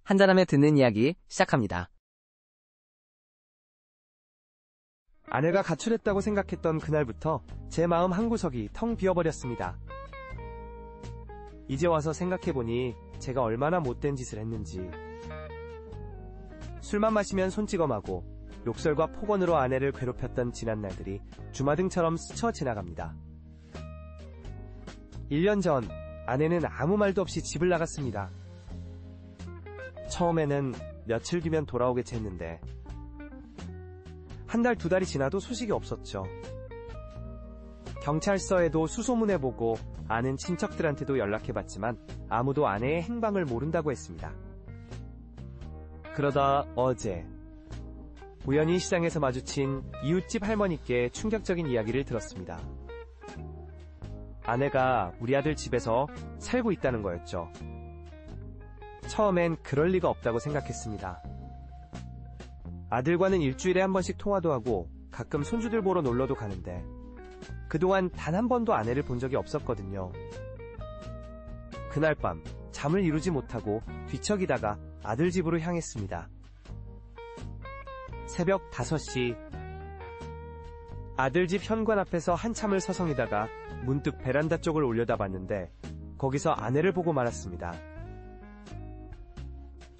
한잔하며 듣는 이야기 시작합니다. 아내가 가출했다고 생각했던 그날부터 제 마음 한구석이 텅 비어버렸습니다. 이제 와서 생각해보니 제가 얼마나 못된 짓을 했는지. 술만 마시면 손찌검하고 욕설과 폭언으로 아내를 괴롭혔던 지난 날들이 주마등처럼 스쳐 지나갑니다. 1년 전 아내는 아무 말도 없이 집을 나갔습니다. 처음에는 며칠 뒤면 돌아오겠지 했는데 한 달, 두 달이 지나도 소식이 없었죠. 경찰서에도 수소문해보고 아는 친척들한테도 연락해봤지만 아무도 아내의 행방을 모른다고 했습니다. 그러다 어제 우연히 시장에서 마주친 이웃집 할머니께 충격적인 이야기를 들었습니다. 아내가 우리 아들 집에서 살고 있다는 거였죠. 처음엔 그럴 리가 없다고 생각했습니다. 아들과는 일주일에 한 번씩 통화도 하고 가끔 손주들 보러 놀러도 가는데 그동안 단 한 번도 아내를 본 적이 없었거든요. 그날 밤 잠을 이루지 못하고 뒤척이다가 아들 집으로 향했습니다. 새벽 5시 아들 집 현관 앞에서 한참을 서성이다가 문득 베란다 쪽을 올려다봤는데 거기서 아내를 보고 말았습니다.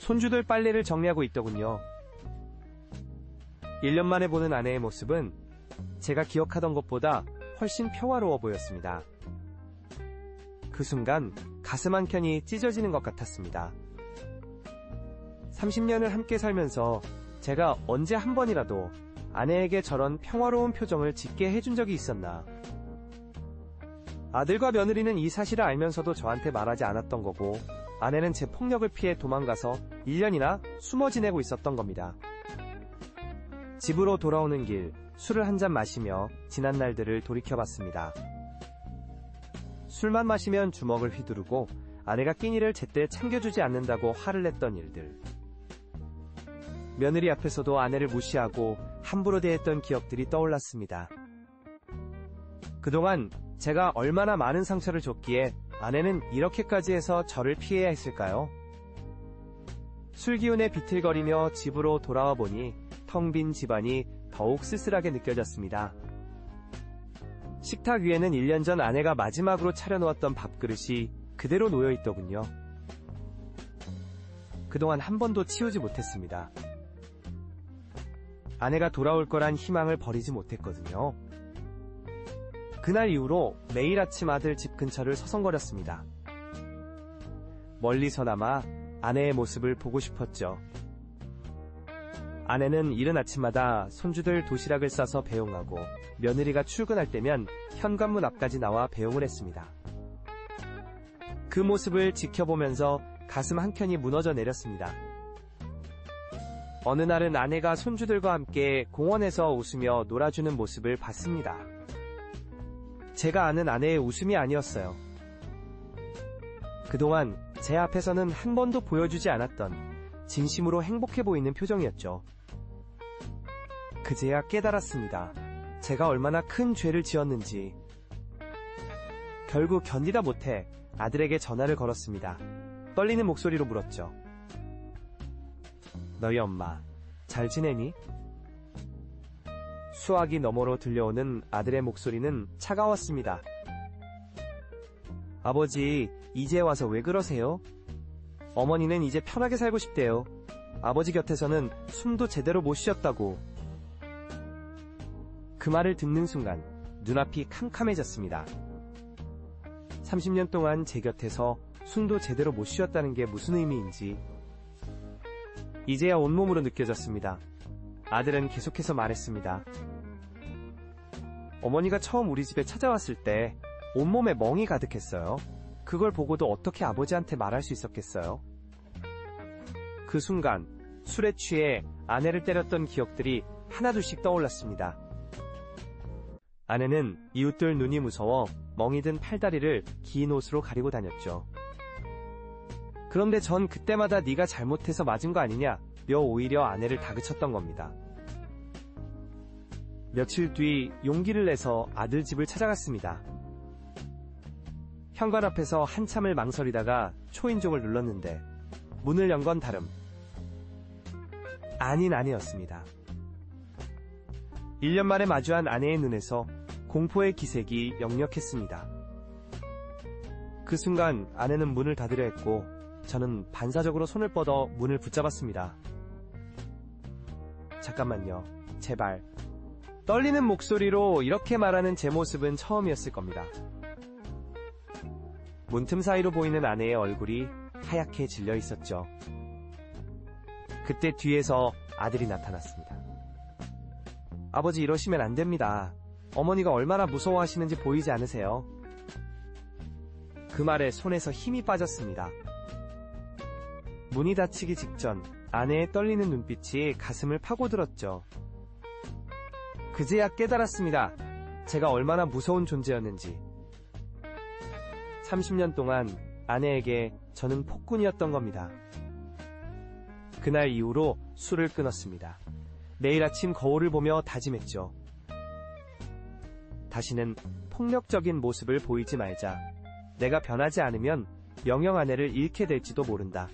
손주들 빨래를 정리하고 있더군요. 1년 만에 보는 아내의 모습은 제가 기억하던 것보다 훨씬 평화로워 보였습니다. 그 순간 가슴 한켠이 찢어지는 것 같았습니다. 30년을 함께 살면서 제가 언제 한 번이라도 아내에게 저런 평화로운 표정을 짓게 해준 적이 있었나. 아들과 며느리는 이 사실을 알면서도 저한테 말하지 않았던 거고 아내는 제 폭력을 피해 도망가서 1년이나 숨어 지내고 있었던 겁니다. 집으로 돌아오는 길 술을 한 잔 마시며 지난 날들을 돌이켜봤습니다. 술만 마시면 주먹을 휘두르고 아내가 끼니를 제때 챙겨주지 않는다고 화를 냈던 일들. 며느리 앞에서도 아내를 무시하고 함부로 대했던 기억들이 떠올랐습니다. 그동안 제가 얼마나 많은 상처를 줬기에 아내는 이렇게까지 해서 저를 피해야 했을까요? 술 기운에 비틀거리며 집으로 돌아와 보니 텅 빈 집안이 더욱 쓸쓸하게 느껴졌습니다. 식탁 위에는 1년 전 아내가 마지막으로 차려놓았던 밥그릇이 그대로 놓여있더군요. 그동안 한 번도 치우지 못했습니다. 아내가 돌아올 거란 희망을 버리지 못했거든요. 그날 이후로 매일 아침 아들 집 근처를 서성거렸습니다. 멀리서나마 아내의 모습을 보고 싶었죠. 아내는 이른 아침마다 손주들 도시락을 싸서 배용하고 며느리가 출근할 때면 현관문 앞까지 나와 배용을 했습니다. 그 모습을 지켜보면서 가슴 한켠이 무너져 내렸습니다. 어느 날은 아내가 손주들과 함께 공원에서 웃으며 놀아주는 모습을 봤습니다. 제가 아는 아내의 웃음이 아니었어요. 그동안 제 앞에서는 한 번도 보여주지 않았던 진심으로 행복해 보이는 표정이었죠. 그제야 깨달았습니다. 제가 얼마나 큰 죄를 지었는지. 결국 견디다 못해 아들에게 전화를 걸었습니다. 떨리는 목소리로 물었죠. 너희 엄마 잘 지내니? 수화기 너머로 들려오는 아들의 목소리는 차가웠습니다. 아버지, 이제 와서 왜 그러세요? 어머니는 이제 편하게 살고 싶대요. 아버지 곁에서는 숨도 제대로 못 쉬었다고. 그 말을 듣는 순간 눈앞이 캄캄해졌습니다. 30년 동안 제 곁에서 숨도 제대로 못 쉬었다는 게 무슨 의미인지 이제야 온몸으로 느껴졌습니다. 아들은 계속해서 말했습니다. 어머니가 처음 우리 집에 찾아왔을 때 온몸에 멍이 가득했어요. 그걸 보고도 어떻게 아버지한테 말할 수 있었겠어요? 그 순간 술에 취해 아내를 때렸던 기억들이 하나둘씩 떠올랐습니다. 아내는 이웃들 눈이 무서워 멍이 든 팔다리를 긴 옷으로 가리고 다녔죠. 그런데 전 그때마다 네가 잘못해서 맞은 거 아니냐며 오히려 아내를 다그쳤던 겁니다. 며칠 뒤 용기를 내서 아들 집을 찾아갔습니다. 현관 앞에서 한참을 망설이다가 초인종을 눌렀는데 문을 연 건 다름 아닌 아내였습니다. 1년 만에 마주한 아내의 눈에서 공포의 기색이 역력했습니다. 그 순간 아내는 문을 닫으려 했고 저는 반사적으로 손을 뻗어 문을 붙잡았습니다. 잠깐만요. 제발. 떨리는 목소리로 이렇게 말하는 제 모습은 처음이었을 겁니다. 문틈 사이로 보이는 아내의 얼굴이 하얗게 질려 있었죠. 그때 뒤에서 아들이 나타났습니다. 아버지, 이러시면 안 됩니다. 어머니가 얼마나 무서워하시는지 보이지 않으세요? 그 말에 손에서 힘이 빠졌습니다. 문이 닫히기 직전 아내의 떨리는 눈빛이 가슴을 파고들었죠. 그제야 깨달았습니다. 제가 얼마나 무서운 존재였는지. 30년 동안 아내에게 저는 폭군이었던 겁니다. 그날 이후로 술을 끊었습니다. 매일 아침 거울을 보며 다짐했죠. 다시는 폭력적인 모습을 보이지 말자. 내가 변하지 않으면 명령 아내를 잃게 될지도 모른다.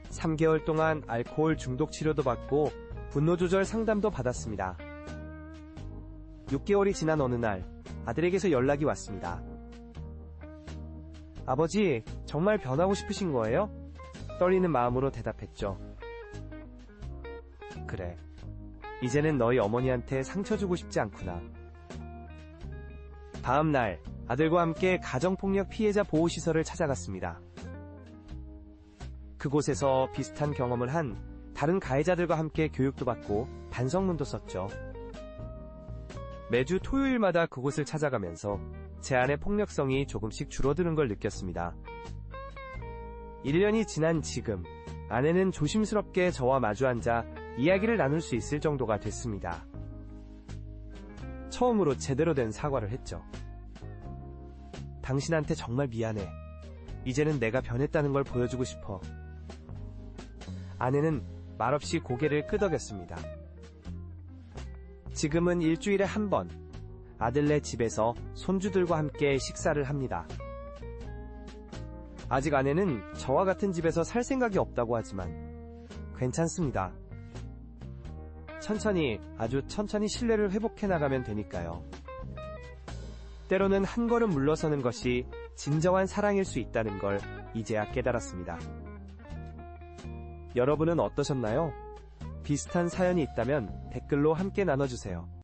3개월 동안 알코올 중독 치료도 받고 분노 조절 상담도 받았습니다. 6개월이 지난 어느 날 아들에게서 연락이 왔습니다. 아버지, 정말 변하고 싶으신 거예요? 떨리는 마음으로 대답했죠. 그래. 이제는 너희 어머니한테 상처 주고 싶지 않구나. 다음 날 아들과 함께 가정폭력 피해자 보호시설을 찾아갔습니다. 그곳에서 비슷한 경험을 한 다른 가해자들과 함께 교육도 받고 반성문도 썼죠. 매주 토요일마다 그곳을 찾아가면서 제 안의 폭력성이 조금씩 줄어드는 걸 느꼈습니다. 1년이 지난 지금 아내는 조심스럽게 저와 마주 앉아 이야기를 나눌 수 있을 정도가 됐습니다. 처음으로 제대로 된 사과를 했죠. 당신한테 정말 미안해. 이제는 내가 변했다는 걸 보여주고 싶어. 아내는 말없이 고개를 끄덕였습니다. 지금은 일주일에 한 번 아들네 집에서 손주들과 함께 식사를 합니다. 아직 아내는 저와 같은 집에서 살 생각이 없다고 하지만 괜찮습니다. 천천히, 아주 천천히 신뢰를 회복해 나가면 되니까요. 때로는 한 걸음 물러서는 것이 진정한 사랑일 수 있다는 걸 이제야 깨달았습니다. 여러분은 어떠셨나요? 비슷한 사연이 있다면 댓글로 함께 나눠주세요.